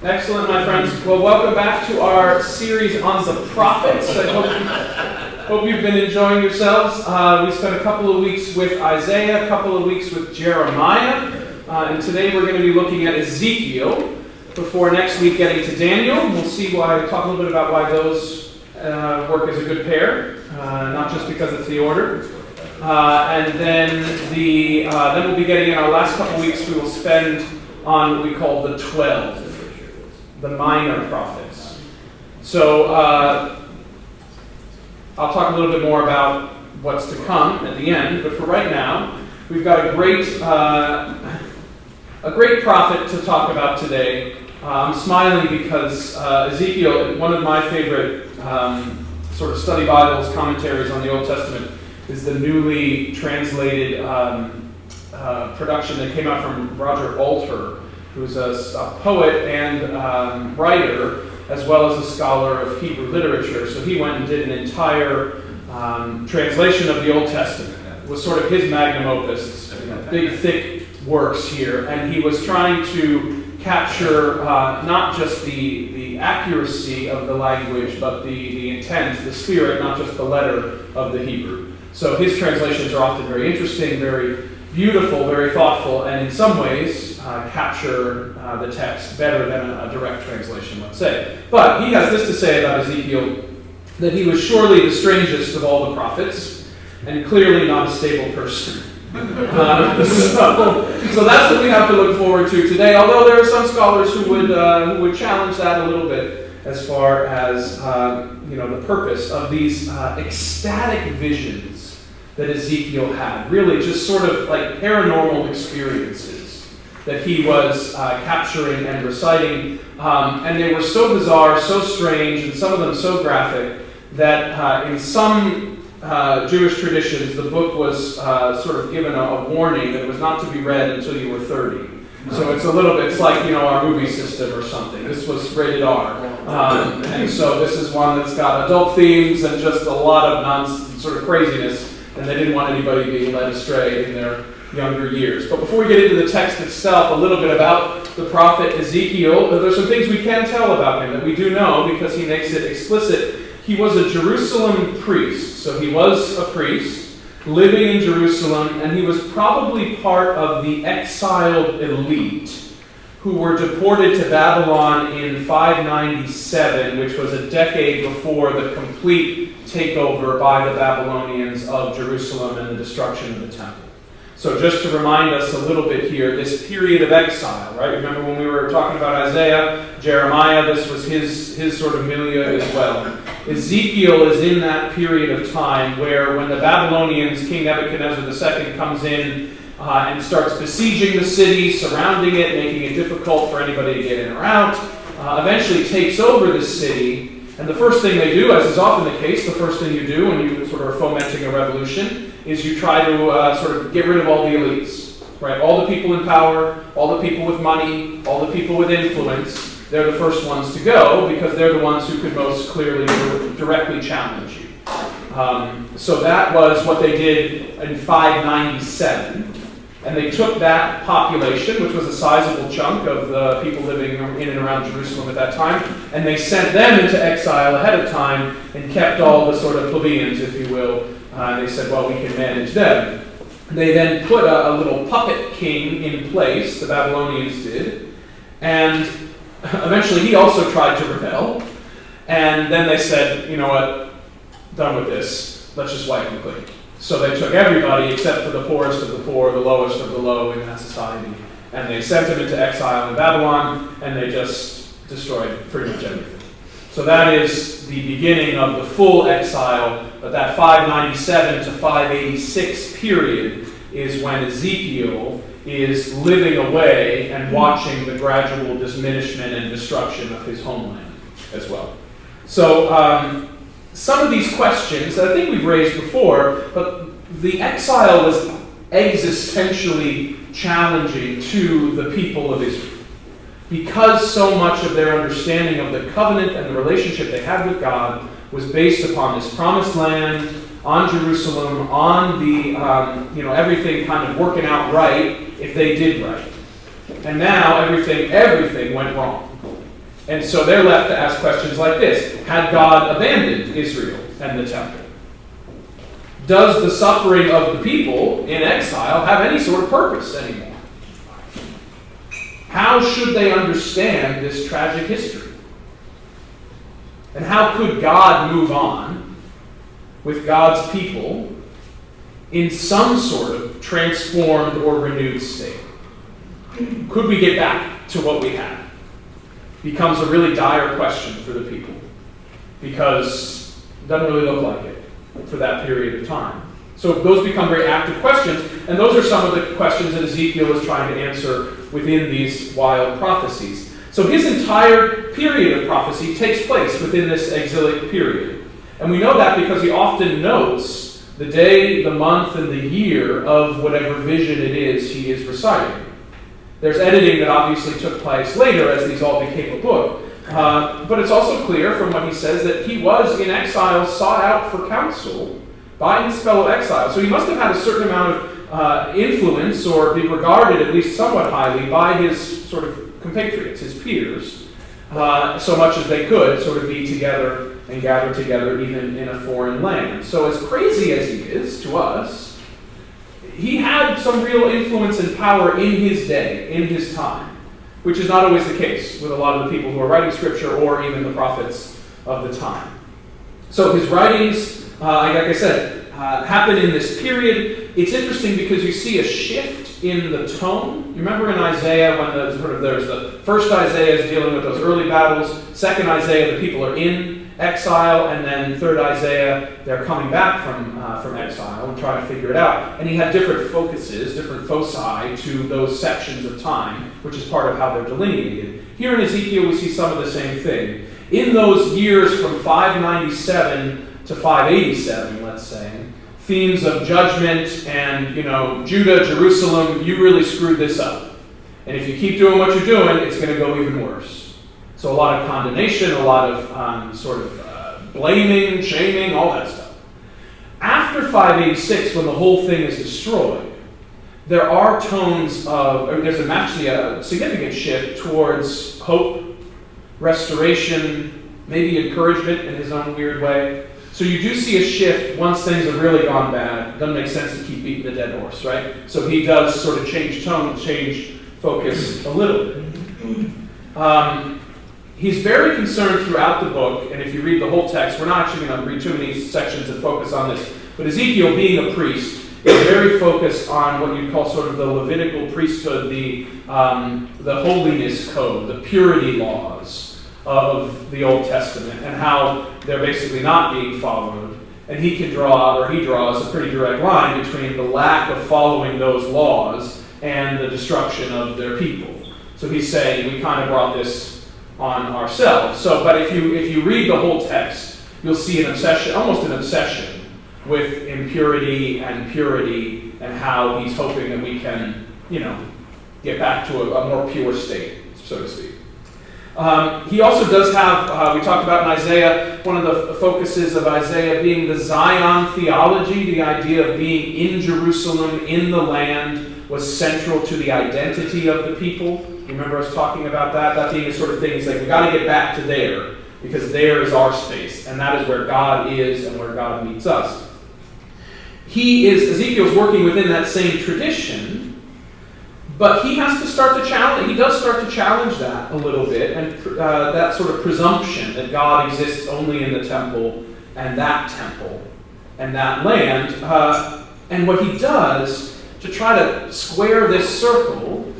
Excellent, my friends. Well, welcome back to our series on the prophets. I hope you've been enjoying yourselves. We spent a couple of weeks with Isaiah, a couple of weeks with Jeremiah, and today we're going to be looking at Ezekiel before next week getting to Daniel. We'll see talk a little bit about why those work as a good pair, not just because it's the order. And then we'll be getting in our last couple of weeks, we will spend on what we call the 12. The minor prophets. So I'll talk a little bit more about what's to come at the end, but for right now, we've got a great prophet to talk about today. I'm smiling because Ezekiel, one of my favorite sort of study Bibles, commentaries on the Old Testament, is the newly translated production that came out from Roger Alter, who's a poet and writer, as well as a scholar of Hebrew literature. So he went and did an entire translation of the Old Testament. It was sort of his magnum opus, big, thick works here. And he was trying to capture not just the accuracy of the language, but the intent, the spirit, not just the letter of the Hebrew. So his translations are often very interesting, very beautiful, very thoughtful, and in some ways capture the text better than a direct translation, let's say. But he has this to say about Ezekiel, that he was surely the strangest of all the prophets, and clearly not a stable person. So that's what we have to look forward to today, although there are some scholars who would challenge that a little bit as far as the purpose of these ecstatic visions that Ezekiel had, really just sort of like paranormal experiences that he was capturing and reciting. And they were so bizarre, so strange, and some of them so graphic that in some Jewish traditions, the book was sort of given a warning that it was not to be read until you were 30. So it's like our movie system or something. This was rated R. And so this is one that's got adult themes and just a lot of nonsense, sort of craziness. And they didn't want anybody being led astray in their younger years. But before we get into the text itself, a little bit about the prophet Ezekiel. There's some things we can tell about him that we do know because he makes it explicit. He was a Jerusalem priest. So he was a priest living in Jerusalem, and he was probably part of the exiled elite who were deported to Babylon in 597, which was a decade before the complete takeover by the Babylonians of Jerusalem and the destruction of the temple. So just to remind us a little bit here, this period of exile, right? Remember when we were talking about Isaiah, Jeremiah, this was his sort of milieu as well. Ezekiel is in that period of time where when the Babylonians, King Nebuchadnezzar II comes in and starts besieging the city, surrounding it, making it difficult for anybody to get in or out, eventually takes over the city. And the first thing they do, as is often the case, the first thing you do when you sort of are fomenting a revolution is you try to sort of get rid of all the elites, right? All the people in power, all the people with money, all the people with influence. They're the first ones to go because they're the ones who could most clearly directly challenge you. So that was what they did in 597. And they took that population, which was a sizable chunk of the people living in and around Jerusalem at that time, and they sent them into exile ahead of time and kept all the sort of plebeians, if you will. They said, well, we can manage them. They then put a little puppet king in place, the Babylonians did, and eventually he also tried to rebel. And then they said, you know what, done with this, let's just wipe them clean. So they took everybody except for the poorest of the poor, the lowest of the low in that society, and they sent them into exile in Babylon, and they just destroyed pretty much everything. So that is the beginning of the full exile, but that 597 to 586 period is when Ezekiel is living away and watching the gradual diminishment and destruction of his homeland as well. So some of these questions that I think we've raised before, but the exile was existentially challenging to the people of Israel because so much of their understanding of the covenant and the relationship they had with God was based upon this promised land, on Jerusalem, on the everything kind of working out right if they did right. And now everything went wrong. And so they're left to ask questions like this. Had God abandoned Israel and the temple? Does the suffering of the people in exile have any sort of purpose anymore? How should they understand this tragic history? And how could God move on with God's people in some sort of transformed or renewed state? Could we get back to what we had? Becomes a really dire question for the people, because it doesn't really look like it for that period of time. So those become very active questions, and those are some of the questions that Ezekiel is trying to answer within these wild prophecies. So his entire period of prophecy takes place within this exilic period. And we know that because he often notes the day, the month, and the year of whatever vision it is he is reciting. There's editing that obviously took place later as these all became a book. But it's also clear from what he says that he was in exile, sought out for counsel by his fellow exiles. So he must have had a certain amount of influence, or be regarded at least somewhat highly by his sort of compatriots, his peers, so much as they could sort of be together and gather together even in a foreign land. So as crazy as he is to us, he had some real influence and power in his day, in his time, which is not always the case with a lot of the people who are writing scripture or even the prophets of the time. So his writings, like I said, happen in this period. It's interesting because you see a shift in the tone. You remember in Isaiah when there's the first Isaiah is dealing with those early battles, second Isaiah the people are in exile, and then third Isaiah they're coming back from exile and trying to figure it out. And he had different focuses, different foci to those sections of time, which is part of how they're delineated. Here in Ezekiel we see some of the same thing. In those years from 597 to 587, let's say, themes of judgment and, Judah, Jerusalem, you really screwed this up. And if you keep doing what you're doing, it's going to go even worse. So a lot of condemnation, a lot of blaming, shaming, all that stuff. After 586, when the whole thing is destroyed, there are tones of, there's actually a significant shift towards hope, restoration, maybe encouragement in his own weird way. So you do see a shift once things have really gone bad. It doesn't make sense to keep beating the dead horse, right? So he does sort of change tone, change focus a little bit. He's very concerned throughout the book, and if you read the whole text, we're not actually going to read too many sections that focus on this, but Ezekiel, being a priest, is very focused on what you'd call sort of the Levitical priesthood, the holiness code, the purity laws of the Old Testament, and how they're basically not being followed. And he draws a pretty direct line between the lack of following those laws and the destruction of their people. So he's saying, we kind of brought this on ourselves. But if you read the whole text, you'll see an obsession, almost an obsession, with impurity and purity, and how he's hoping that we can, get back to a more pure state, so to speak. He also does have, we talked about in Isaiah, one of the focuses of Isaiah being the Zion theology, the idea of being in Jerusalem, in the land, was central to the identity of the people. You remember us talking about that? That being a sort of thing, it's like, we got to get back to there, because there is our space, and that is where God is and where God meets us. Ezekiel's working within that same tradition, but he has to start to challenge, he does start to challenge that a little bit, and that sort of presumption that God exists only in the temple and that land. And what he does to try to square this circle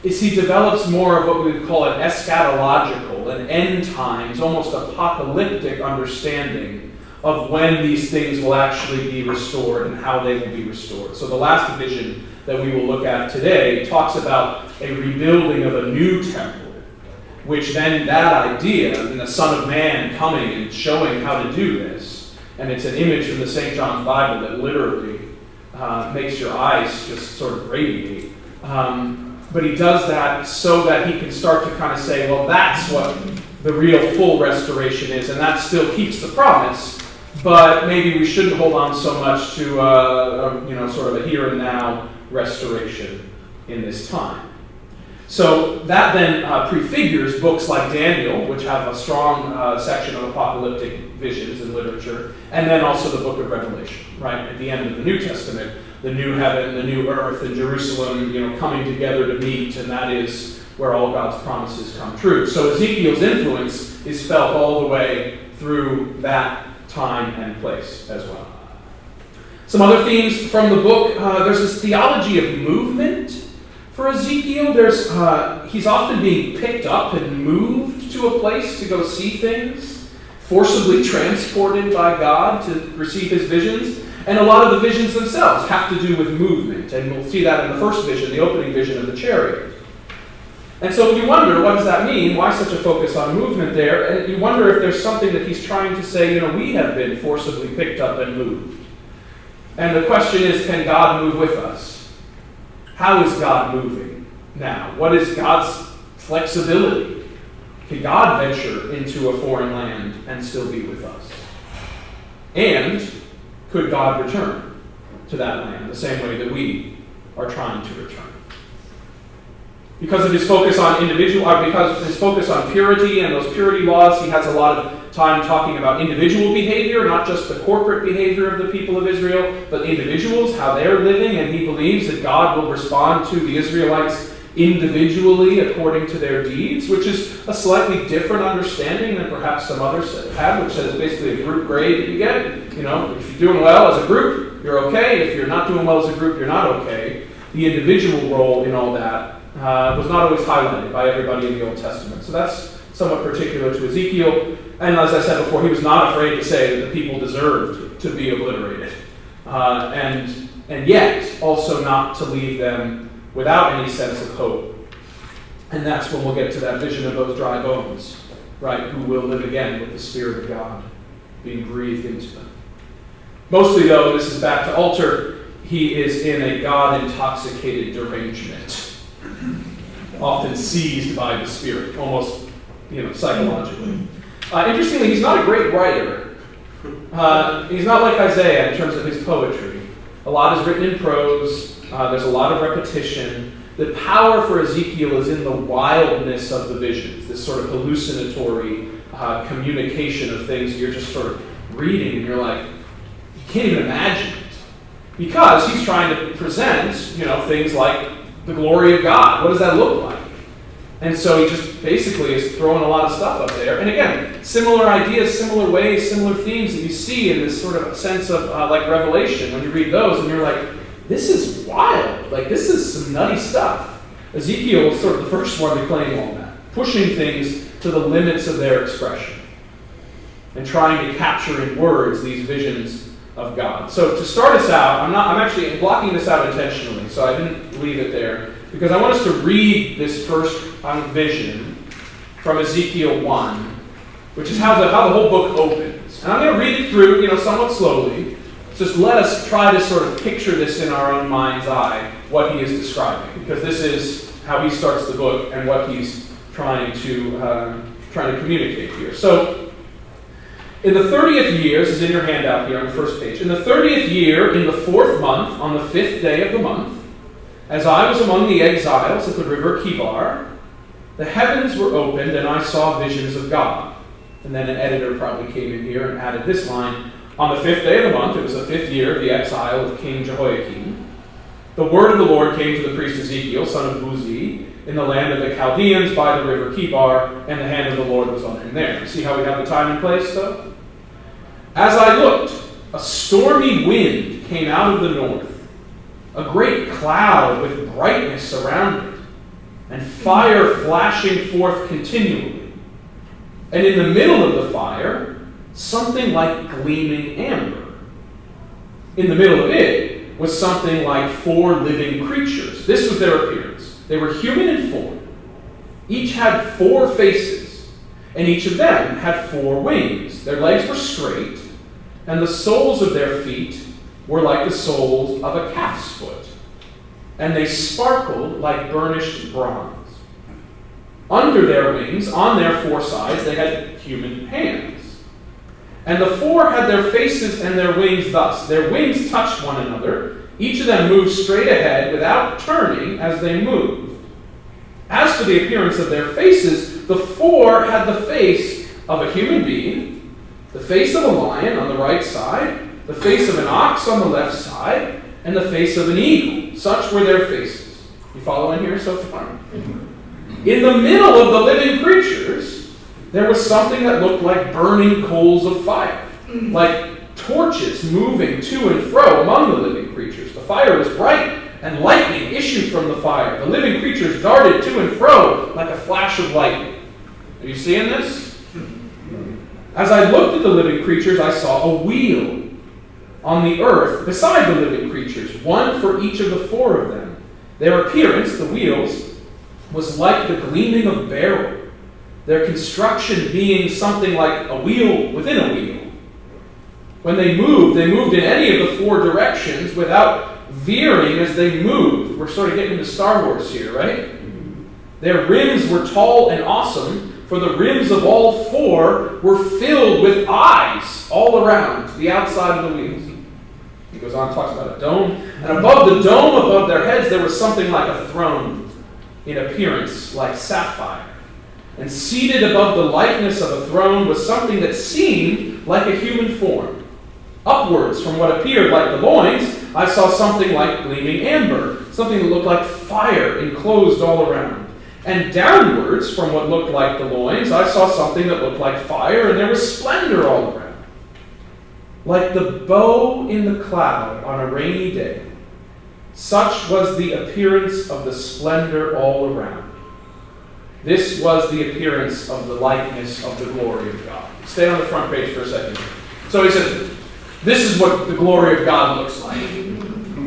is he develops more of what we would call an eschatological, an end times, almost apocalyptic understanding of when these things will actually be restored and how they will be restored. So the last vision that we will look at today talks about a rebuilding of a new temple, which then that idea, and the Son of Man coming and showing how to do this, and it's an image from the St. John's Bible that literally makes your eyes just sort of radiate. But he does that so that he can start to kind of say, well, that's what the real full restoration is, and that still keeps the promise, but maybe we shouldn't hold on so much to sort of a here and now restoration in this time. So that then prefigures books like Daniel, which have a strong section of apocalyptic visions in literature, and then also the book of Revelation, right? At the end of the New Testament, the new heaven, the new earth, and Jerusalem, coming together to meet, and that is where all God's promises come true. So Ezekiel's influence is felt all the way through that time and place as well. Some other themes from the book, there's this theology of movement for Ezekiel. He's often being picked up and moved to a place to go see things, forcibly transported by God to receive his visions. And a lot of the visions themselves have to do with movement. And we'll see that in the first vision, the opening vision of the chariot. And so you wonder, what does that mean? Why such a focus on movement there? And you wonder if there's something that he's trying to say, we have been forcibly picked up and moved. And the question is, can God move with us? How is God moving now? What is God's flexibility? Can God venture into a foreign land and still be with us? And could God return to that land the same way that we are trying to return? Because of his focus on because of his focus on purity and those purity laws, he has a lot of time talking about individual behavior, not just the corporate behavior of the people of Israel, but individuals, how they're living, and he believes that God will respond to the Israelites individually according to their deeds, which is a slightly different understanding than perhaps some others have, which says basically a group grade that you get. If you're doing well as a group, you're okay. If you're not doing well as a group, you're not okay. The individual role in all that was not always highlighted by everybody in the Old Testament. So that's somewhat particular to Ezekiel. And as I said before, he was not afraid to say that the people deserved to be obliterated. And yet, also not to leave them without any sense of hope. And that's when we'll get to that vision of those dry bones, right, who will live again with the Spirit of God being breathed into them. Mostly, though, this is back to altar, he is in a God-intoxicated derangement, often seized by the Spirit, almost, psychologically. Interestingly, he's not a great writer. He's not like Isaiah in terms of his poetry. A lot is written in prose. There's a lot of repetition. The power for Ezekiel is in the wildness of the visions, this sort of hallucinatory communication of things you're just sort of reading, and you're like, you can't even imagine it. Because he's trying to present, things like the glory of God. What does that look like? And so he just basically is throwing a lot of stuff up there. And again, similar ideas, similar ways, similar themes that you see in this sort of sense of like Revelation when you read those and you're like, this is wild. Like, this is some nutty stuff. Ezekiel was sort of the first one to claim all that, pushing things to the limits of their expression and trying to capture in words these visions of God. So to start us out, I'm actually blocking this out intentionally, so I didn't leave it there, because I want us to read this first vision from Ezekiel 1, which is how the whole book opens. And I'm going to read it through, somewhat slowly. Just let us try to sort of picture this in our own mind's eye, what he is describing, because this is how he starts the book and what he's trying to communicate here. So, in the 30th year, this is in your handout here on the first page, in the 30th year, in the 4th month, on the 5th day of the month, as I was among the exiles at the river Kibar, the heavens were opened and I saw visions of God. And then an editor probably came in here and added this line, on the 5th day of the month, it was the 5th year of the exile of King Jehoiakim, the word of the Lord came to the priest Ezekiel, son of Buzi, in the land of the Chaldeans by the river Kibar, and the hand of the Lord was on him there. See how we have the time and place, though? As I looked, a stormy wind came out of the north, a great cloud with brightness around it, and fire flashing forth continually. And in the middle of the fire, something like gleaming amber. In the middle of it was something like 4 living creatures. This was their appearance. They were human in form. Each had 4 faces, and each of them had 4 wings. Their legs were straight, and the soles of their feet were like the soles of a calf's foot, and they sparkled like burnished bronze. Under their wings, on their 4 sides, they had human hands. And the 4 had their faces and their wings thus. Their wings touched one another. Each of them moved straight ahead without turning as they moved. As for the appearance of their faces, the four had the face of a human being, the face of a lion on the right side, the face of an ox on the left side, and the face of an eagle. Such were their faces. You following here so far? In the middle of the living creatures, there was something that looked like burning coals of fire, like torches moving to and fro among the living creatures. The fire was bright, and lightning issued from the fire. The living creatures darted to and fro like a flash of lightning. Are you seeing this? As I looked at the living creatures, I saw a wheel on the earth beside the living creatures, one for each of the four of them. Their appearance, the wheels, was like the gleaming of beryl, their construction being something like a wheel within a wheel. When they moved in any of the four directions without veering as they moved. We're sort of getting into Star Wars here, right? Their rims were tall and awesome, for the rims of all four were filled with eyes all around the outside of the wheels. He goes on and talks about a dome. And above the dome, above their heads, there was something like a throne, in appearance like sapphire. And seated above the likeness of a throne was something that seemed like a human form. Upwards from what appeared like the loins, I saw something like gleaming amber, something that looked like fire enclosed all around. And downwards from what looked like the loins, I saw something that looked like fire, and there was splendor all around. Like the bow in the cloud on a rainy day, such was the appearance of the splendor all around. This was the appearance of the likeness of the glory of God. Stay on the front page for a second. So he says, this is what the glory of God looks like,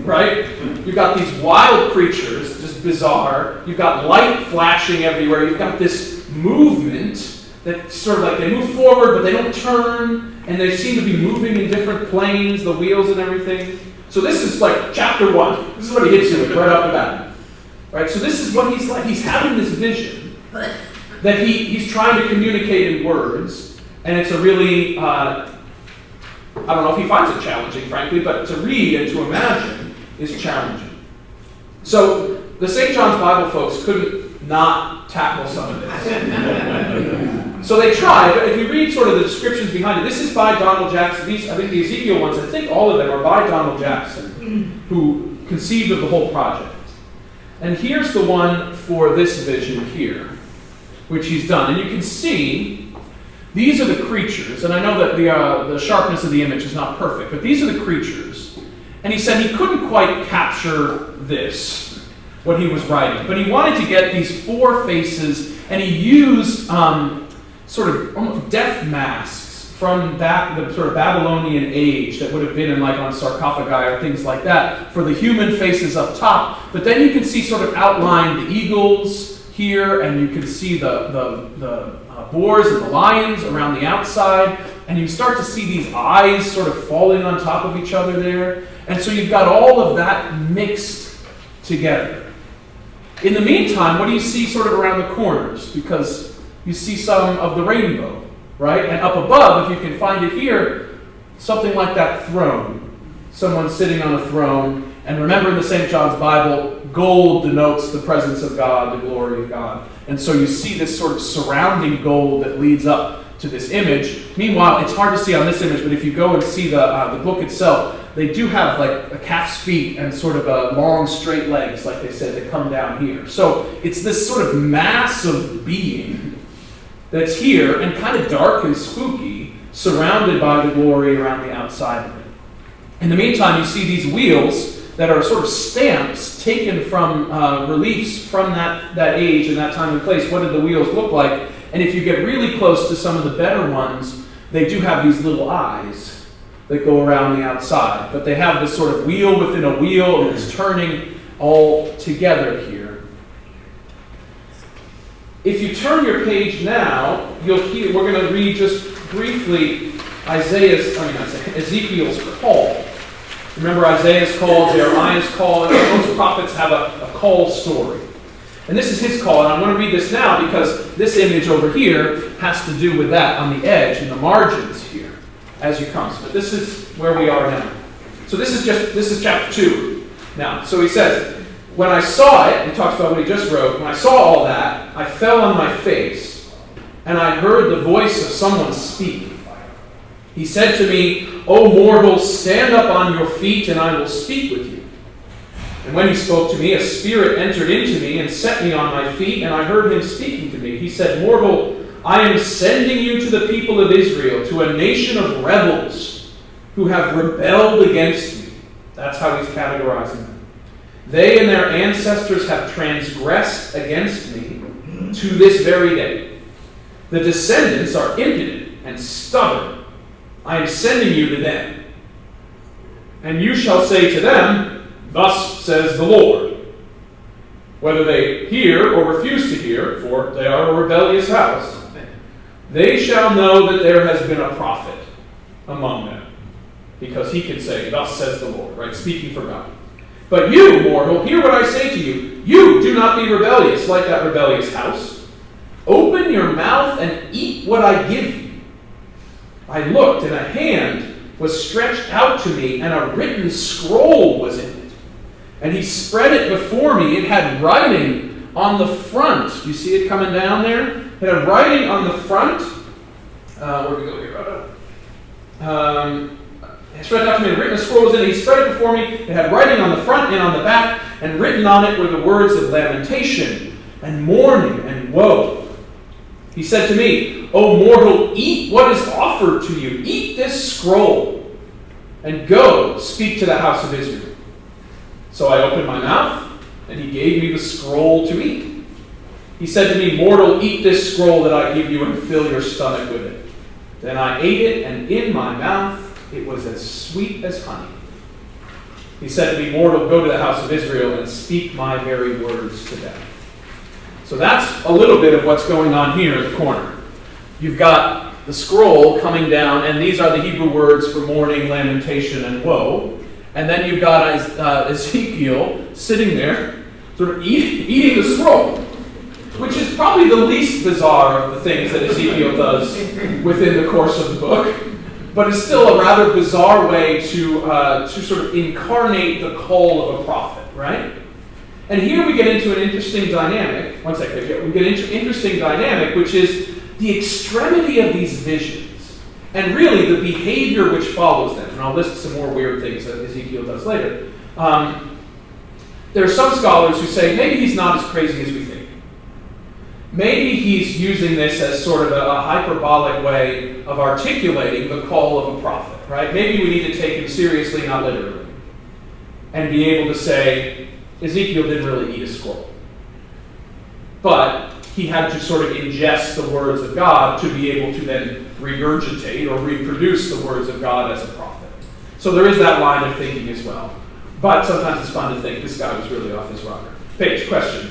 right? You've got these wild creatures, just bizarre. You've got light flashing everywhere. You've got this movement that sort of like they move forward, but they don't turn, and they seem to be moving in different planes, the wheels and everything. So this is like chapter 1. This is what he hits you with right off the bat. Right? So this is what he's like. He's having this vision that he's trying to communicate in words, and it's a really... I don't know if he finds it challenging, frankly, but to read and to imagine is challenging. So the St. John's Bible folks couldn't not tackle some of this. So they tried, but if you read sort of the descriptions behind it, this is by Donald Jackson. I think the Ezekiel ones, I think all of them are by Donald Jackson, who conceived of the whole project. And here's the one for this vision here, which he's done. And you can see these are the creatures, and I know that the sharpness of the image is not perfect, but these are the creatures. And he said he couldn't quite capture this, what he was writing, but he wanted to get these four faces, and he used sort of almost death masks from the sort of Babylonian age that would have been in like on sarcophagi or things like that for the human faces up top. But then you can see sort of outlined the eagles here, and you can see the boars and the lions around the outside, and you start to see these eyes sort of falling on top of each other there. And so you've got all of that mixed together. In the meantime, what do you see sort of around the corners? Because you see some of the rainbow, right? And up above, if you can find it here, something like that throne. Someone sitting on a throne. And remember in the St. John's Bible, gold denotes the presence of God, the glory of God. And so you see this sort of surrounding gold that leads up to this image. Meanwhile, it's hard to see on this image, but if you go and see the book itself, they do have like a calf's feet and sort of long straight legs, like they said, that come down here. So it's this sort of mass of being that's here and kind of dark and spooky, surrounded by the glory around the outside of it. In the meantime, you see these wheels that are sort of stamps taken from reliefs from that age and that time and place. What did the wheels look like? And if you get really close to some of the better ones, they do have these little eyes that go around the outside. But they have this sort of wheel within a wheel, and it's turning all together here. If you turn your page now, you'll hear, we're going to read just briefly Ezekiel's call. Remember Isaiah's call, Jeremiah's call, and most prophets have a call story. And this is his call, and I'm going to read this now because this image over here has to do with that on the edge, in the margins here, as you come. But this is where we are now. So this is chapter 2 now. So he says, When I saw it, he talks about what he just wrote, when I saw all that, I fell on my face, and I heard the voice of someone speak. He said to me, O mortal, stand up on your feet, and I will speak with you. And when he spoke to me, a spirit entered into me and set me on my feet, and I heard him speaking to me. He said, Mortal, I am sending you to the people of Israel, to a nation of rebels who have rebelled against me. That's how he's categorizing them. They and their ancestors have transgressed against me to this very day. The descendants are impudent and stubborn. I am sending you to them. And you shall say to them, Thus says the Lord. Whether they hear or refuse to hear, for they are a rebellious house, they shall know that there has been a prophet among them. Because he can say, Thus says the Lord, right? Speaking for God. But you, mortal, hear what I say to you. You do not be rebellious like that rebellious house. Open your mouth and eat what I give you. I looked, and a hand was stretched out to me, and a written scroll was in it. And he spread it before me. It had writing on the front. You see it coming down there? It had writing on the front. Where do we go here? He spread it out to me, and written scroll was in it. He spread it before me. It had writing on the front and on the back, and written on it were the words of lamentation and mourning and woe. He said to me, O mortal, eat what is offered to you. Eat this scroll, and go speak to the house of Israel. So I opened my mouth, and he gave me the scroll to eat. He said to me, Mortal, eat this scroll that I give you, and fill your stomach with it. Then I ate it, and in my mouth it was as sweet as honey. He said to me, Mortal, go to the house of Israel and speak my very words to them. So that's a little bit of what's going on here in the corner. You've got the scroll coming down, and these are the Hebrew words for mourning, lamentation, and woe. And then you've got Ezekiel sitting there, sort of eating the scroll, which is probably the least bizarre of the things that Ezekiel does within the course of the book. But it's still a rather bizarre way to sort of incarnate the call of a prophet, right? And here we get into an interesting dynamic. One second. We get into an interesting dynamic, which is the extremity of these visions, and really the behavior which follows them. And I'll list some more weird things that Ezekiel does later. There are some scholars who say maybe he's not as crazy as we think. Maybe he's using this as sort of a hyperbolic way of articulating the call of a prophet, right? Maybe we need to take him seriously, not literally, and be able to say, Ezekiel didn't really eat a scroll. But he had to sort of ingest the words of God to be able to then regurgitate or reproduce the words of God as a prophet. So there is that line of thinking as well. But sometimes it's fun to think this guy was really off his rocker. Paige, question?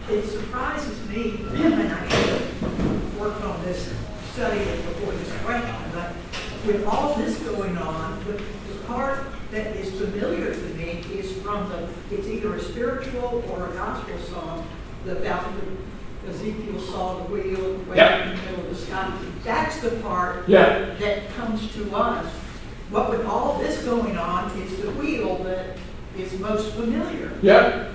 It surprises me when I worked on this study before this question, but with all this going on, the part that is familiar to me is from it's either a spiritual or a gospel song about Ezekiel saw the wheel way in the middle of the sky. That's the part that comes to us. But with all this going on, it's the wheel that is most familiar. Yeah.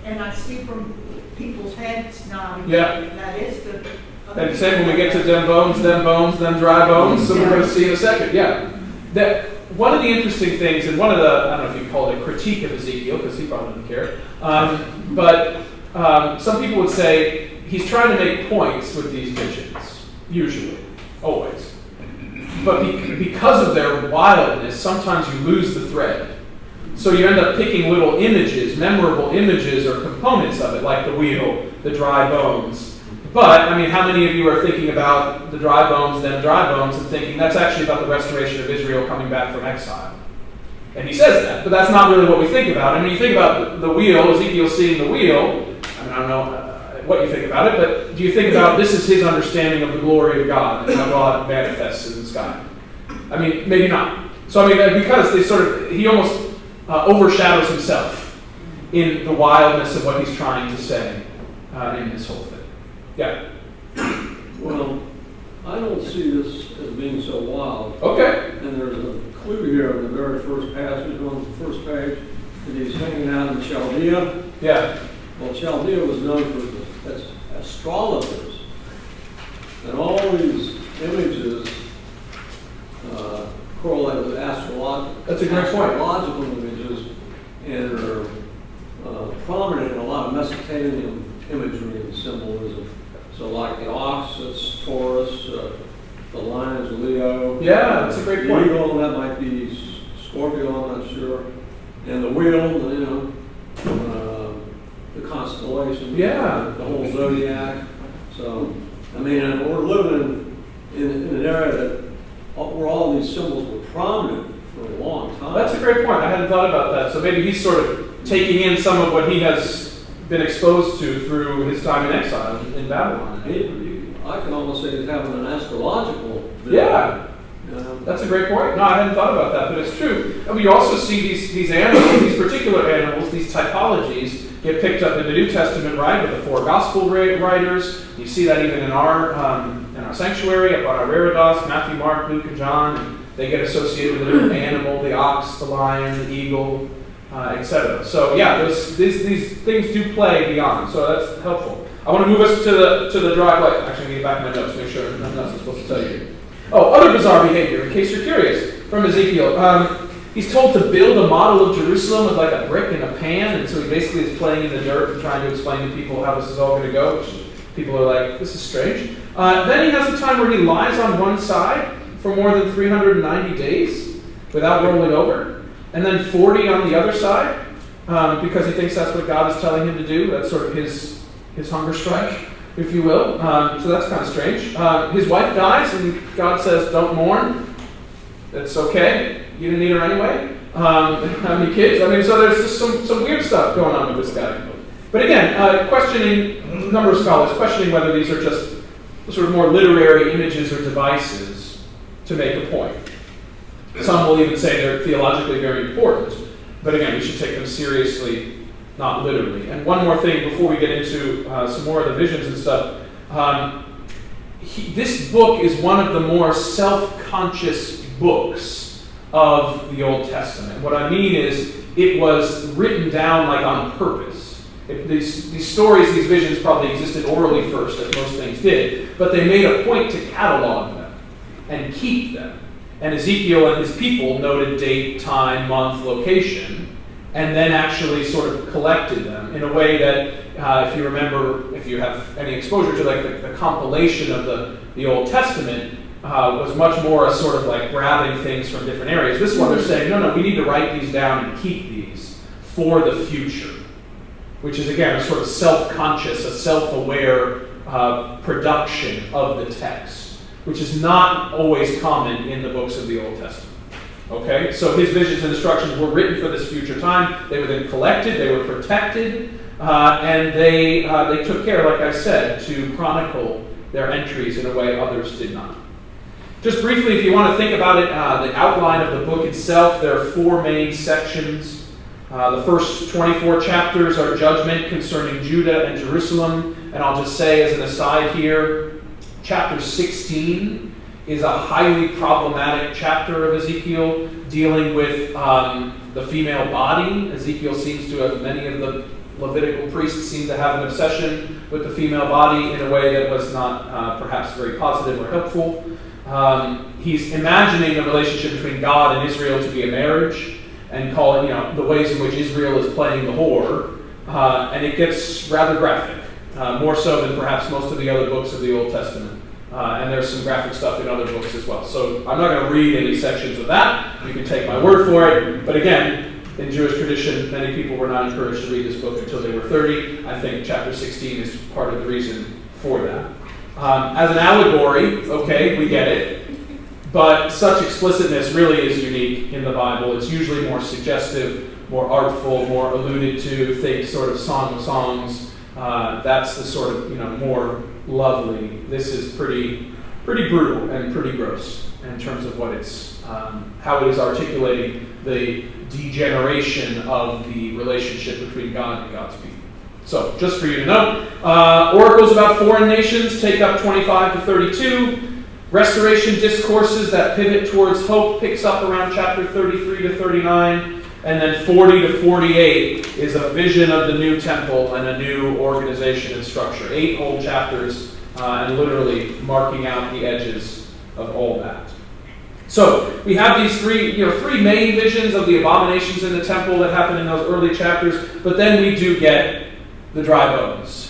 And I see from people's heads nodding. Yeah. That is the. And same when we get to them bones, them dry bones. So we're going to see in a second. Yeah. That one of the interesting things, and one of the, I don't know if you call it a critique of Ezekiel, because he probably didn't care. But some people would say he's trying to make points with these visions. Usually, always. But because of their wildness, sometimes you lose the thread. So you end up picking little images, memorable images or components of it, like the wheel, the dry bones. But, I mean, how many of you are thinking about the dry bones, and thinking that's actually about the restoration of Israel coming back from exile? And he says that, but that's not really what we think about. I mean, you think about the wheel, Ezekiel seeing the wheel, I mean, I don't know what you think about it, but do you think about this is his understanding of the glory of God and how God manifests in the sky? I mean, maybe not. So, I mean, because he almost overshadows himself in the wildness of what he's trying to say in this whole thing. Yeah? Well, I don't see this as being so wild. Okay. And there's a clue here in the very first passage on the first page that he's hanging out in Chaldea. Yeah. Well, Chaldea was known for as astrologers, and all these images correlate with That's a great point. astrological images, and are prominent in a lot of Mesopotamian imagery and symbolism. So, like the ox, that's Taurus, the lion is Leo. Yeah, that's a great The point. eagle, that might be Scorpio, I'm not sure. And the wheel, you know, the constellation. Yeah. The whole zodiac. So, I mean, and we're living in an era that where all these symbols were prominent for a long time. That's a great point. I hadn't thought about that. So maybe he's sort of taking in some of what he has been exposed to through his time in exile in Babylon. I can almost say he's having an astrological vision. Yeah. That's a great point. No, I hadn't thought about that, but it's true. And we also see these animals, these particular animals, these typologies get picked up in the New Testament, right, with the four gospel writers. You see that even in our sanctuary, up on our reredos, Matthew, Mark, Luke, and John. They get associated with a different animal, the ox, the lion, the eagle, etc. So yeah, these things do play beyond. So that's helpful. I want to move us to the driveway. Actually, I'm going to get back my notes, make sure nothing else I'm supposed to tell you. Oh, other bizarre behavior, in case you're curious, from Ezekiel. He's told to build a model of Jerusalem with like a brick and a pan, and so he basically is playing in the dirt and trying to explain to people how this is all going to go, which people are like, this is strange. Then he has a time where he lies on one side for more than 390 days without rolling over, and then 40 on the other side, because he thinks that's what God is telling him to do. That's sort of his hunger strike, if you will. So that's kind of strange. His wife dies, and God says, don't mourn. It's okay. You didn't need her anyway. How many kids? I mean, so there's just some weird stuff going on with this guy. But again, questioning, a number of scholars questioning whether these are just sort of more literary images or devices to make a point. Some will even say they're theologically very important. But again, we should take them seriously, not literally. And one more thing before we get into some more of the visions and stuff. This book is one of the more self-conscious books of the Old Testament. What I mean is, it was written down like on purpose. These stories, these visions probably existed orally first, as most things did, but they made a point to catalog them and keep them. And Ezekiel and his people noted date, time, month, location, and then actually sort of collected them in a way that, if you remember, if you have any exposure to like the compilation of the Old Testament, was much more a sort of like grabbing things from different areas. This one they're saying, no, we need to write these down and keep these for the future, which is again a sort of self-conscious, a self-aware production of the text, which is not always common in the books of the Old Testament. Okay, so his visions and instructions were written for this future time. They were then collected, they were protected, and they took care, like I said, to chronicle their entries in a way others did not. Just briefly, if you want to think about it, the outline of the book itself, there are four main sections. The first 24 chapters are judgment concerning Judah and Jerusalem. And I'll just say as an aside here, chapter 16 is a highly problematic chapter of Ezekiel, dealing with the female body. Ezekiel seems to have, many of the Levitical priests seem to have an obsession with the female body in a way that was not perhaps very positive or helpful. He's imagining the relationship between God and Israel to be a marriage, and calling, the ways in which Israel is playing the whore, and it gets rather graphic, more so than perhaps most of the other books of the Old Testament. And there's some graphic stuff in other books as well. So I'm not going to read any sections of that. You can take my word for it. But again, in Jewish tradition, many people were not encouraged to read this book until they were 30. I think chapter 16 is part of the reason for that. As an allegory, okay, we get it. But such explicitness really is unique in the Bible. It's usually more suggestive, more artful, more alluded to. Think sort of Song of Songs. That's the sort of, more lovely. This is pretty brutal and pretty gross in terms of what it's, how it is articulating the degeneration of the relationship between God and God's people. So, just for you to know, oracles about foreign nations take up 25 to 32. Restoration discourses that pivot towards hope picks up around chapter 33 to 39, and then 40 to 48 is a vision of the new temple and a new organization and structure. 8 whole chapters, and literally marking out the edges of all that. So we have these three main visions of the abominations in the temple that happen in those early chapters, but then we do get the dry bones.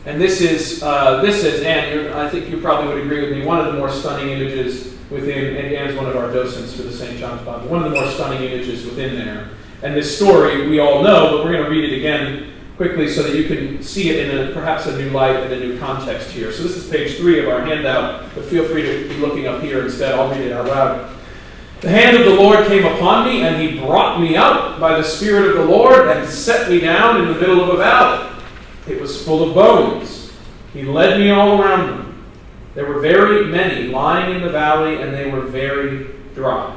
And this is, and I think you probably would agree with me, one of the more stunning images within, and Anne's one of our docents for the St. John's Bible, one of the more stunning images within there. And this story we all know, but we're going to read it again quickly so that you can see it in perhaps a new light and a new context here. So this is page 3 of our handout, but feel free to be looking up here instead. I'll read it out loud. The hand of the Lord came upon me, and he brought me out by the Spirit of the Lord and set me down in the middle of a valley. It was full of bones. He led me all around them. There were very many lying in the valley, and they were very dry.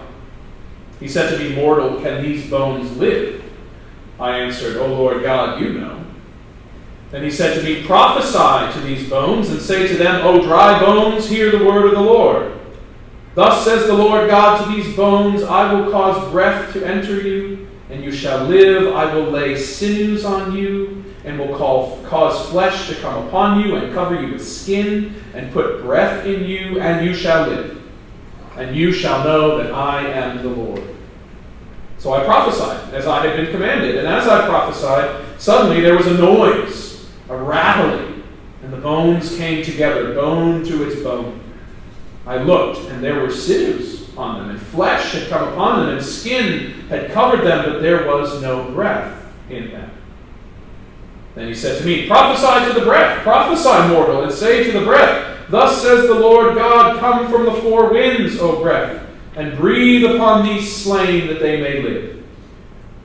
He said to me, "Mortal, can these bones live?" I answered, "O Lord God, you know." Then he said to me, "Prophesy to these bones, and say to them, O dry bones, hear the word of the Lord. Thus says the Lord God to these bones, I will cause breath to enter you, and you shall live. I will lay sinews on you, and will cause flesh to come upon you, and cover you with skin, and put breath in you, and you shall live. And you shall know that I am the Lord." So I prophesied, as I had been commanded. And as I prophesied, suddenly there was a noise, a rattling, and the bones came together, bone to its bone. I looked, and there were sinews on them, and flesh had come upon them, and skin had covered them, but there was no breath in them. Then he said to me, "Prophesy to the breath, prophesy, mortal, and say to the breath, Thus says the Lord God, come from the 4 winds, O breath, and breathe upon these slain that they may live."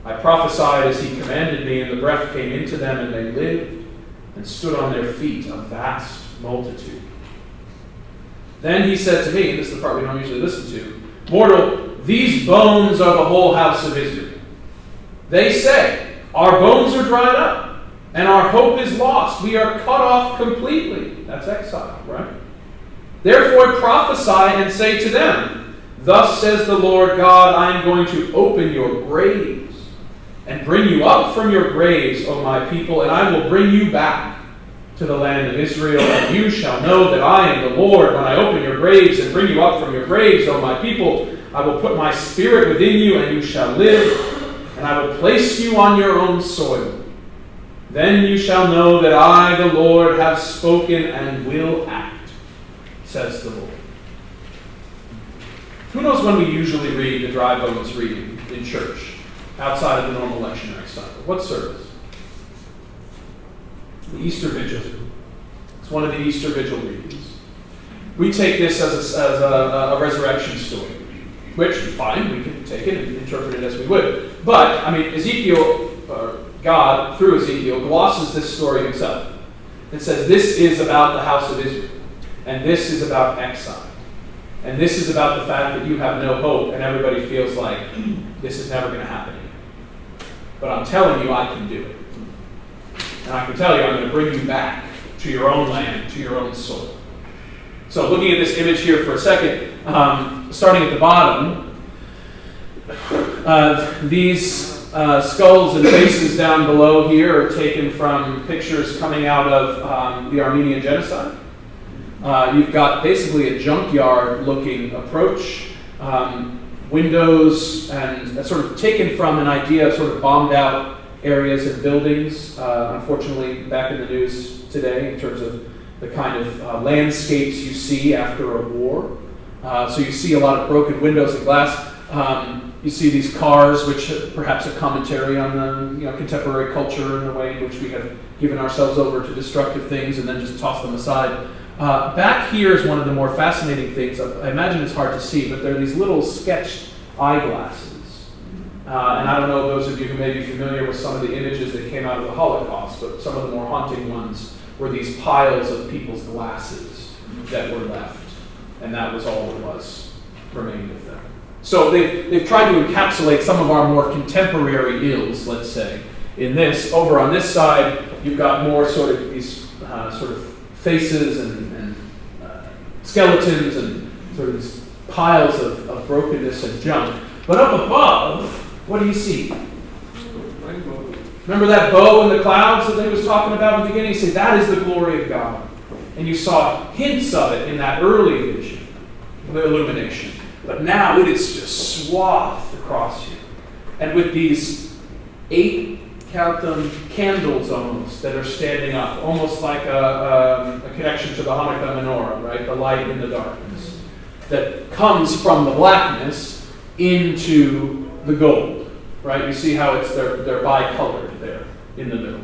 I prophesied as he commanded me, and the breath came into them, and they lived, and stood on their feet, a vast multitude. Then he said to me, and this is the part we don't usually listen to, "Mortal, these bones are the whole house of Israel. They say, our bones are dried up, and our hope is lost. We are cut off completely." That's exile, right? "Therefore prophesy and say to them, Thus says the Lord God, I am going to open your graves, and bring you up from your graves, O my people, and I will bring you back to the land of Israel, and you shall know that I am the Lord when I open your graves and bring you up from your graves, O my people. I will put my spirit within you, and you shall live, and I will place you on your own soil. Then you shall know that I, the Lord, have spoken and will act, says the Lord." Who knows when we usually read the dry bones reading in church, outside of the normal lectionary cycle? What service? The Easter Vigil. It's one of the Easter Vigil readings. We take this as a resurrection story, which, fine, we can take it and interpret it as we would. But, I mean, Ezekiel, God, through Ezekiel, glosses this story himself. It says, this is about the house of Israel, and this is about exile. And this is about the fact that you have no hope, and everybody feels like this is never going to happen again. But I'm telling you, I can do it. And I can tell you, I'm going to bring you back to your own land, to your own soil. So looking at this image here for a second, starting at the bottom, these skulls and faces down below here are taken from pictures coming out of the Armenian genocide. You've got basically a junkyard-looking approach, windows, and sort of taken from an idea of sort of bombed-out areas and buildings, unfortunately back in the news today in terms of the kind of landscapes you see after a war. So you see a lot of broken windows and glass. You see these cars, which perhaps a commentary on the contemporary culture and the way in which we have given ourselves over to destructive things and then just toss them aside. Back here is one of the more fascinating things. I imagine it's hard to see, but there are these little sketched eyeglasses. And I don't know those of you who may be familiar with some of the images that came out of the Holocaust, but some of the more haunting ones were these piles of people's glasses that were left. And that was all that remained of them. So they've tried to encapsulate some of our more contemporary ills, let's say, in this. Over on this side, you've got more sort of these sort of faces and skeletons and sort of these piles of brokenness and junk. But up above, what do you see? Rainbow. Remember that bow in the clouds that they was talking about in the beginning? He said that is the glory of God. And you saw hints of it in that early vision, the illumination. But now it is just swathed across you. And with these 8, count them, candles almost, that are standing up, almost like a connection to the Hanukkah menorah, right? The light in the darkness that comes from the blackness into the gold, right? You see how they're bicolored there in the middle.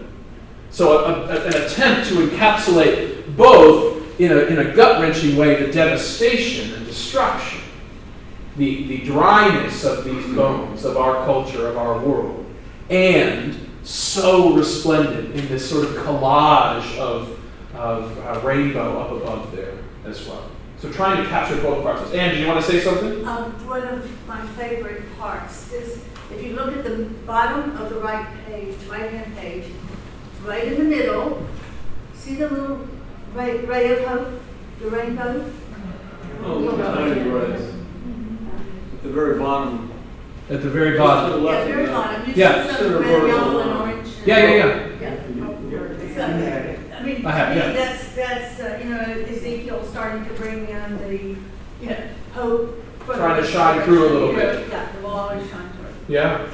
So an attempt to encapsulate both in a gut-wrenching way the devastation and destruction, the dryness of these bones of our culture, of our world, and so resplendent in this sort of collage of rainbow up above there as well. So trying to capture both parts. Angie, you want to say something? One of my favorite parts is if you look at the bottom of the right-hand page, right in the middle, see the little ray of hope, the rainbow? Oh, tiny rays. At the very bottom. At the very bottom. To the left Yeah, of very that. bottom. You Yeah. see some red, yellow, and orange. Yeah. So, I mean, I have, to me, yeah. that's Ezekiel starting to bring in the, hope. for Trying the to shine through a little restoration. bit. Yeah, it will always shine through. Yeah.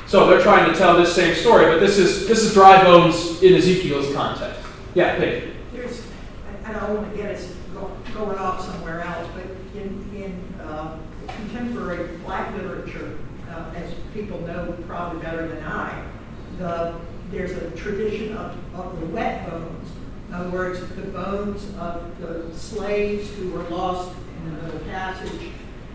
So they're trying to tell this same story, but this is dry bones in Ezekiel's context. Yeah, Dave. I don't want to get us going off somewhere else, but in contemporary Black literature, as people know probably better than I, there's a tradition of the wet bones. In other words, the bones of the slaves who were lost in the Middle Passage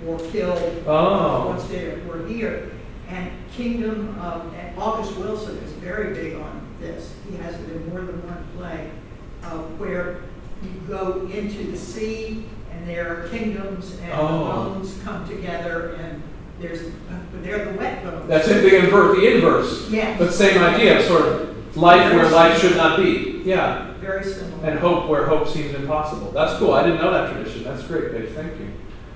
or killed once they were here. And and August Wilson is very big on this. He has it in more than one play, where you go into the sea and there are kingdoms and the bones come together and they're the wet bones. That's it, the inverse. Yeah. But same idea, sort of life where life should not be. Yeah. Very similar. And hope where hope seems impossible. That's cool. I didn't know that tradition. That's great, Dave. Thank you.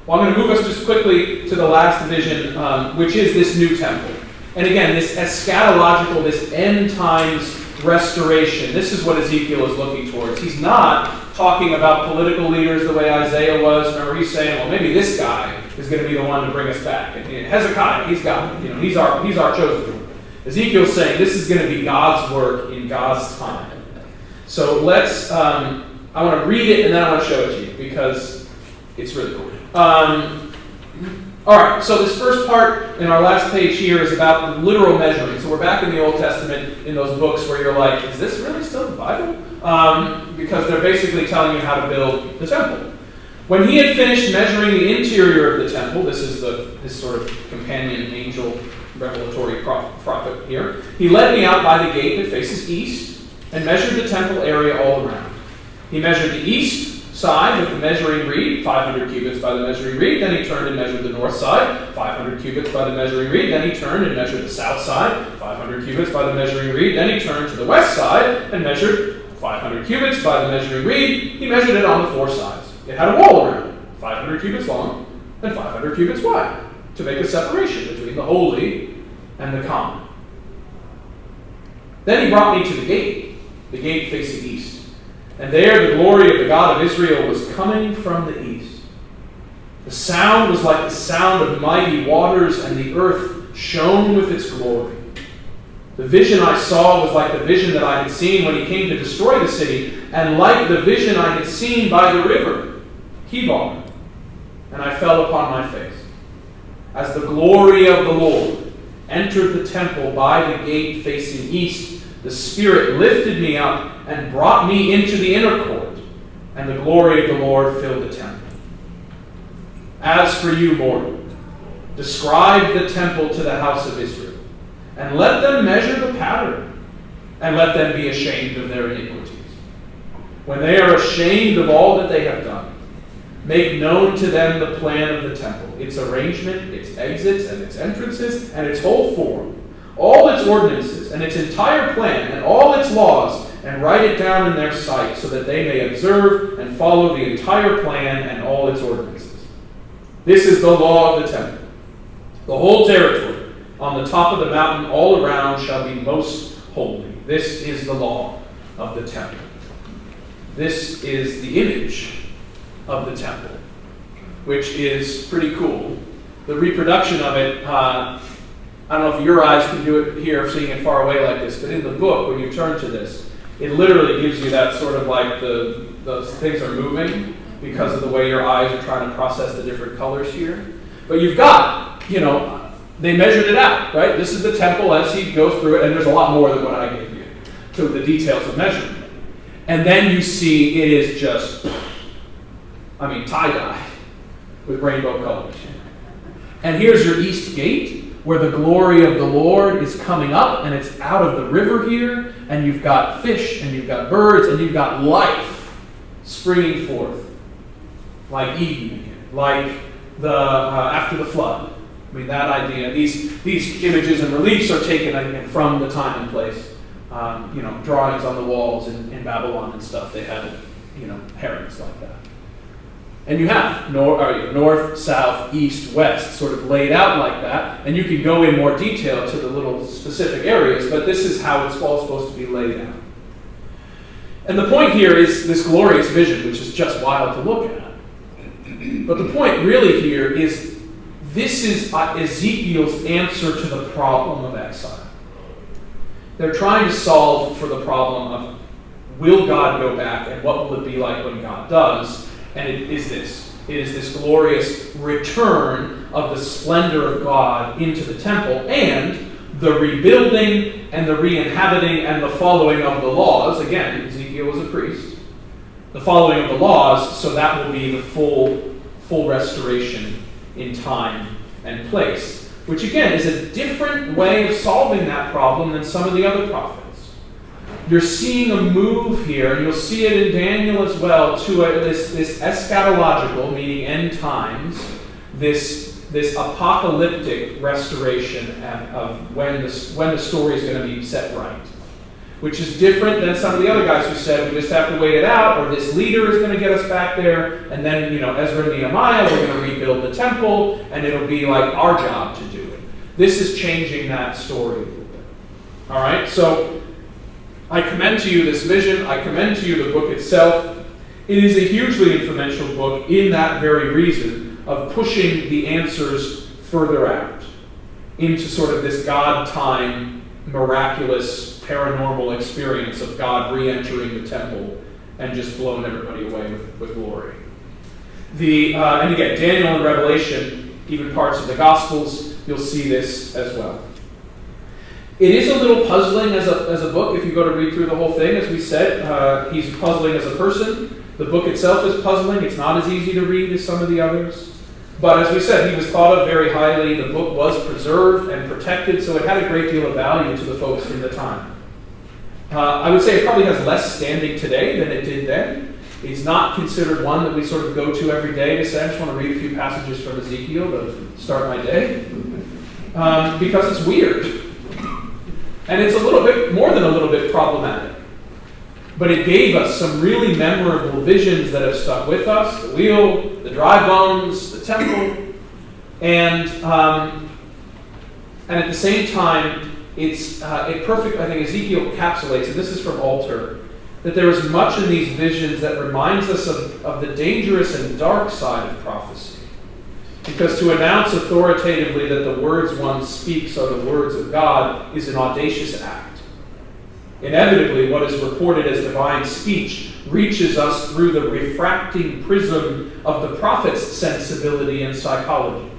Well, I'm going to move us just quickly to the last division, which is this new temple. And again, this eschatological, this end times restoration. This is what Ezekiel is looking towards. He's not talking about political leaders the way Isaiah was. Remember, he's saying, well, maybe this guy is going to be the one to bring us back. And Hezekiah, he's got it. He's our chosen one. Ezekiel's saying this is going to be God's work in God's time. So let's, I want to read it and then I want to show it to you because it's really cool. All right, so this first part in our last page here is about the literal measuring. So we're back in the Old Testament in those books where you're like, is this really still the Bible? Because they're basically telling you how to build the temple. When he had finished measuring the interior of the temple, this is his sort of companion angel revelatory prophet here, he led me out by the gate that faces east and measured the temple area all around. He measured the east side with the measuring reed, 500 cubits by the measuring reed. Then he turned and measured the north side, 500 cubits by the measuring reed. Then he turned and measured the south side, 500 cubits by the measuring reed. Then he turned to the west side and measured 500 cubits by the measuring reed. He measured it on the 4 sides. It had a wall around it, 500 cubits long and 500 cubits wide, to make a separation between the holy and the common. Then he brought me to the gate facing east. And there the glory of the God of Israel was coming from the east. The sound was like the sound of mighty waters, and the earth shone with its glory. The vision I saw was like the vision that I had seen when he came to destroy the city, and like the vision I had seen by the river, Kidron. And I fell upon my face. As the glory of the Lord entered the temple by the gate facing east, the Spirit lifted me up and brought me into the inner court, and the glory of the Lord filled the temple. As for you, mortal, describe the temple to the house of Israel, and let them measure the pattern, and let them be ashamed of their iniquities. When they are ashamed of all that they have done, make known to them the plan of the temple, its arrangement, its exits and its entrances, and its whole form, all its ordinances and its entire plan, and all its laws, and write it down in their sight, so that they may observe and follow the entire plan and all its ordinances. This is the law of the temple. The whole territory on the top of the mountain all around shall be most holy. This is the law of the temple. This is the image of the temple, which is pretty cool. The reproduction of it, I don't know if your eyes can do it here, seeing it far away like this, but in the book, when you turn to this, it literally gives you that sort of like those things are moving because of the way your eyes are trying to process the different colors here. But you've got, they measured it out, right? This is the temple as he goes through it, and there's a lot more than what I gave you to the details of measurement. And then you see it is just, tie-dye with rainbow colors. And here's your east gate, where the glory of the Lord is coming up, and it's out of the river here, and you've got fish, and you've got birds, and you've got life springing forth, like Eden again, like the after the flood. That idea. These images and reliefs are taken from the time and place. Drawings on the walls in Babylon and stuff. They had, herons like that. And you have north, south, east, west, sort of laid out like that. And you can go in more detail to the little specific areas, but this is how it's all supposed to be laid out. And the point here is this glorious vision, which is just wild to look at. But the point really here is this is Ezekiel's answer to the problem of exile. They're trying to solve for the problem of, will God go back, and what will it be like when God does? And it is this. It is this glorious return of the splendor of God into the temple, and the rebuilding and the re-inhabiting and the following of the laws. Again, Ezekiel was a priest. The following of the laws, so that will be the full restoration in time and place. Which again is a different way of solving that problem than some of the other prophets. You're seeing a move here, and you'll see it in Daniel as well, to this eschatological, meaning end times, this apocalyptic restoration of when the story is going to be set right. Which is different than some of the other guys who said we just have to wait it out, or this leader is going to get us back there, and then, Ezra and Nehemiah, we're going to rebuild the temple, and it'll be like our job to do it. This is changing that story a little bit. All right, so I commend to you this vision. I commend to you the book itself. It is a hugely influential book in that very reason of pushing the answers further out into sort of this God-time, miraculous, paranormal experience of God re-entering the temple and just blowing everybody away with glory. And again, Daniel and Revelation, even parts of the Gospels, you'll see this as well. It is a little puzzling as a book if you go to read through the whole thing. As we said, he's puzzling as a person. The book itself is puzzling. It's not as easy to read as some of the others. But as we said, he was thought of very highly. The book was preserved and protected, so it had a great deal of value to the folks in the time. I would say it probably has less standing today than it did then. It's not considered one that we sort of go to every day to say, I just want to read a few passages from Ezekiel to start my day. Because it's weird. And it's a little bit, more than a little bit, problematic. But it gave us some really memorable visions that have stuck with us. The wheel, the dry bones, the temple. And at the same time, it perfect. I think Ezekiel encapsulates, and this is from Alter, that there is much in these visions that reminds us of the dangerous and dark side of prophecy. Because to announce authoritatively that the words one speaks are the words of God is an audacious act. Inevitably, what is reported as divine speech reaches us through the refracting prism of the prophet's sensibility and psychology.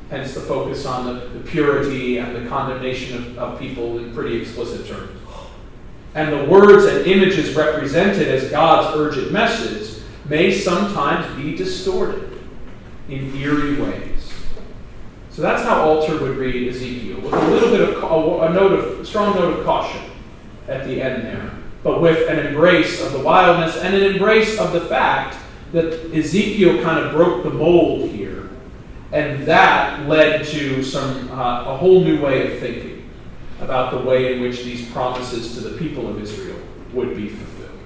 Hence the focus on the purity and the condemnation of people in pretty explicit terms. And the words and images represented as God's urgent message may sometimes be distorted in eerie ways. So that's how Alter would read Ezekiel, with a little bit of a strong note of caution at the end there, but with an embrace of the wildness and an embrace of the fact that Ezekiel kind of broke the mold here, and that led to a whole new way of thinking about the way in which these promises to the people of Israel would be fulfilled.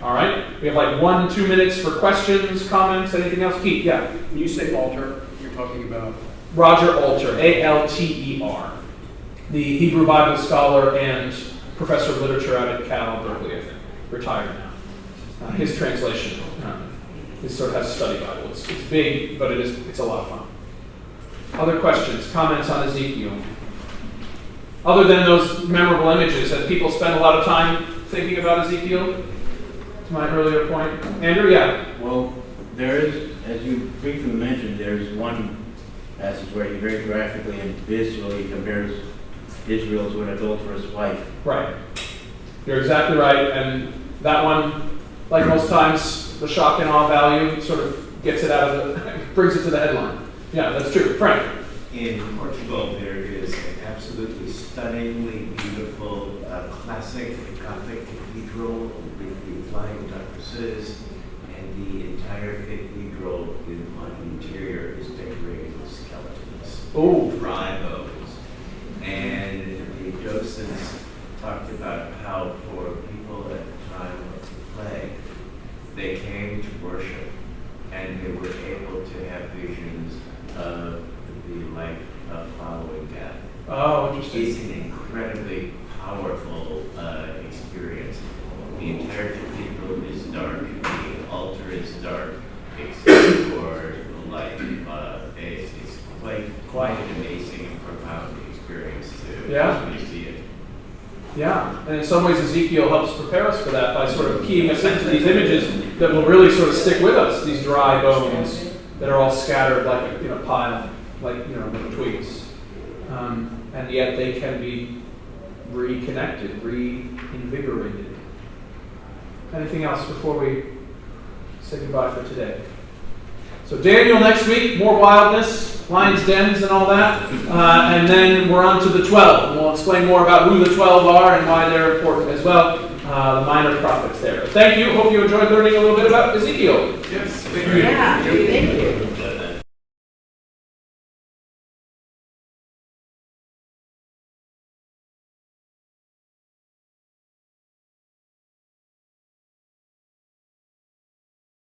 All right, we have like 1-2 minutes for questions, comments, anything else? Keith, yeah. When you say altar, you're talking about? Roger Alter, Alter, the Hebrew Bible scholar and professor of literature out at Cal Berkeley, I think, retired now. His translation, this sort of has a study Bible. It's big, but it's a lot of fun. Other questions, comments on Ezekiel? Other than those memorable images, that people spend a lot of time thinking about Ezekiel? To my earlier point. Andrew, yeah. Well, there is, as you briefly mentioned, there's one passage where he very graphically and visually compares Israel to an adulterous wife. Right. You're exactly right. And that one, like most times, the shock and awe value sort of gets it out of the, brings it to the headline. Yeah, that's true. Frank. In Portugal, there is an absolutely stunningly beautiful classic Gothic cathedral with the flying duchesses, and the entire cathedral on the interior is decorated with skeletons, Oh. dry bones. And the docents talked about how for people at the time of the plague, they came to worship and they were able to have visions of the life following death. Oh, interesting. It's an incredibly powerful experience. The entire cathedral is dark, the altar is dark, except for the light. It's quite an amazing and profound experience to actually see it. Yeah, and in some ways Ezekiel helps prepare us for that by sort of keying us into these images that will really sort of stick with us, these dry bones that are all scattered like a pile, like twigs. And yet they can be reconnected, reinvigorated. Anything else before we say goodbye for today? So Daniel next week, more wildness, lions' dens and all that. And then we're on to the 12. And we'll explain more about who the 12 are and why they're important as well. The minor prophets there. Thank you. Hope you enjoyed learning a little bit about Ezekiel. Yes, Yeah.